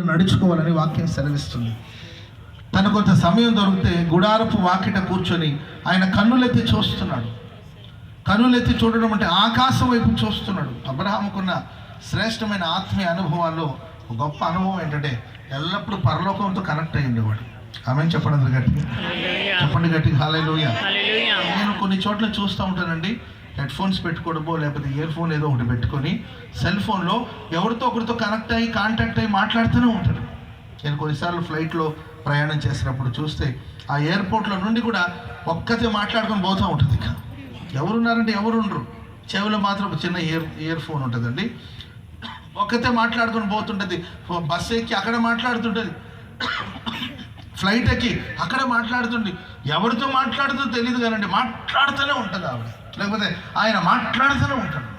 నడుచుకోవాలని వాక్యం సెలవిస్తుంది. తను కొంత సమయం దొరికితే గుడారపు వాకిట కూర్చొని ఆయన కన్నులెత్తి చూస్తున్నాడు. కన్నులెత్తి చూడడం అంటే ఆకాశం వైపు చూస్తున్నాడు. అబ్రహాముకున్న శ్రేష్టమైన ఆత్మీయ అనుభవాల్లో గొప్ప అనుభవం ఏంటంటే ఎల్లప్పుడూ పరలోకంతో కనెక్ట్ అయ్యి ఉండేవాడు. ఆమె చెప్పండి గట్టిగా, చెప్పండి గట్టిగా హల్లెలూయా. నేను కొన్ని చోట్ల చూస్తూ ఉంటానండి, హెడ్ ఫోన్స్ పెట్టుకోవడమో లేకపోతే ఇయర్ ఫోన్ ఏదో ఒకటి పెట్టుకొని సెల్ ఫోన్లో ఎవరితో ఒకరితో కనెక్ట్ అయ్యి కాంటాక్ట్ అయ్యి మాట్లాడుతూనే ఉంటాడు. నేను కొన్నిసార్లు ఫ్లైట్లో ప్రయాణం చేసినప్పుడు చూస్తే ఆ ఎయిర్పోర్ట్లో నుండి కూడా ఒక్కతే మాట్లాడుకొని పోతూ ఉంటుంది. ఇక ఎవరున్నారంటే ఎవరు ఉండరు, చెవిలో మాత్రం చిన్న ఇయర్ ఫోన్ ఉంటుందండి. ఒక్కతే మాట్లాడుకొని పోతుంటుంది. బస్సు ఎక్కి అక్కడ మాట్లాడుతుంటుంది, ఫ్లైట్ ఎక్కి అక్కడ మాట్లాడుతుంది. ఎవరితో మాట్లాడుతుందో తెలియదు కానండి మాట్లాడుతూనే ఉంటుంది ఆవిడ, లేకపోతే ఆయన మాట్లాడుతూనే ఉంటాడు.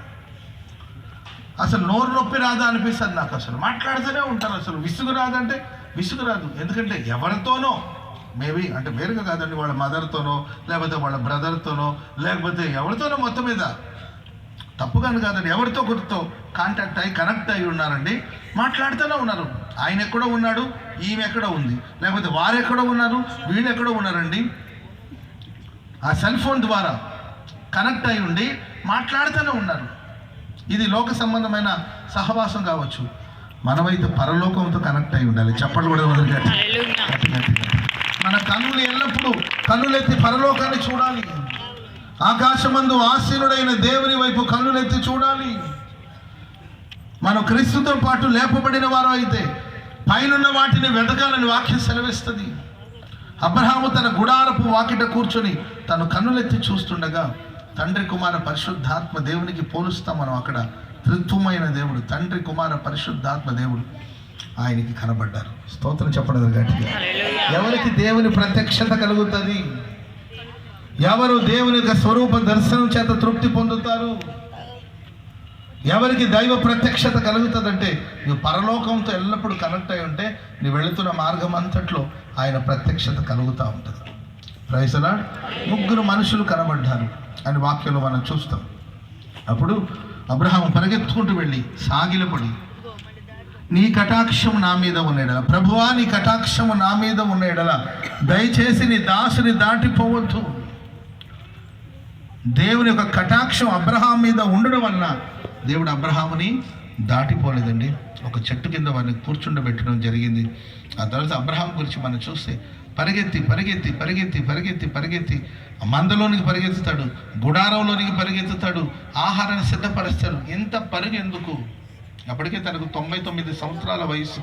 అసలు నోరు నొప్పి రాదా అనిపిస్తుంది నాకు. అసలు మాట్లాడుతూనే ఉంటారు. అసలు విసుగు రాదంటే విసుగు రాదు. ఎందుకంటే ఎవరితోనో మేబీ అంటే వేరుగా కాదండి, వాళ్ళ మదర్తోనో లేకపోతే వాళ్ళ బ్రదర్తోనో లేకపోతే ఎవరితోనో మొత్తం మీద తప్పుగాని కాదండి, ఎవరితో ఒకరితో కాంటాక్ట్ అయ్యి కనెక్ట్ అయ్యి ఉన్నారండి, మాట్లాడుతూనే ఉన్నారు. ఆయన ఎక్కడో ఉన్నాడు, ఈమె ఎక్కడో ఉంది, లేకపోతే వారు ఎక్కడో ఉన్నారు, వీళ్ళు ఎక్కడో ఉన్నారండి. ఆ సెల్ ఫోన్ ద్వారా కనెక్ట్ అయి ఉండి మాట్లాడుతూనే ఉన్నారు. ఇది లోక సంబంధమైన సహవాసం కావచ్చు. మనమైతే పరలోకంతో కనెక్ట్ అయి ఉండాలి. చెప్పండి కూడా మొదలుగట్టి. మన కన్నులు ఎల్లప్పుడూ కన్నులెత్తి పరలోకాన్ని చూడాలి. ఆకాశమందు ఆసీనుడైన దేవుని వైపు కన్నులెత్తి చూడాలి. మనం క్రీస్తుతో పాటు లేపబడిన వారు అయితే పైనున్న వాటిని వెతకాలని వాక్యం సెలవిస్తుంది. అబ్రహాము తన గుడారపు వాకిట కూర్చొని తను కన్నులెత్తి చూస్తుండగా తండ్రి కుమార పరిశుద్ధాత్మ దేవునికి పోలుస్తాం మనం. అక్కడ త్రిత్వమైన దేవుడు తండ్రి కుమార పరిశుద్ధాత్మ దేవుడు ఆయనకి కనబడ్డారు. స్తోత్రం చెప్పడం గట్టిగా. ఎవరికి దేవుని ప్రత్యక్షత కలుగుతుంది? ఎవరు దేవుని యొక్క స్వరూప దర్శనం చేత తృప్తి పొందుతారు? ఎవరికి దైవ ప్రత్యక్షత కలుగుతుందంటే నువ్వు పరలోకంతో ఎల్లప్పుడూ కనెక్ట్ అయి ఉంటే నువ్వు వెళుతున్న మార్గం అంతట్లో ఆయన ప్రత్యక్షత కలుగుతూ ఉంటుంది. Praise the lord. 3 మనుషులు కనబడ్డారు అని వాక్యంలో మనం చూస్తాం. అప్పుడు అబ్రహాము పరిగెత్తుకుంటూ వెళ్ళి సాగిలపడి నీ కటాక్షం నా మీద ఉన్నాడలా, ప్రభువా నీ కటాక్షము నా మీద ఉన్నాడలా, దయచేసి నీ దాసుని దాటిపోవద్దు. దేవుని యొక్క కటాక్షం అబ్రహాం మీద ఉండడం వలన దేవుడు అబ్రహాముని దాటిపోలేదండి. ఒక చెట్టు కింద వారిని కూర్చుండబెట్టడం జరిగింది. ఆ తర్వాత అబ్రహాం గురించి మనం చూస్తే పరిగెత్తి పరిగెత్తి పరిగెత్తి పరిగెత్తి పరిగెత్తి మందలోనికి పరిగెత్తుతాడు, గుడారంలోనికి పరిగెత్తుతాడు, ఆహారాన్ని సిద్ధపరుస్తాడు. ఇంత పరుగు ఎందుకు? అప్పటికే తనకు 99 సంవత్సరాల వయసు.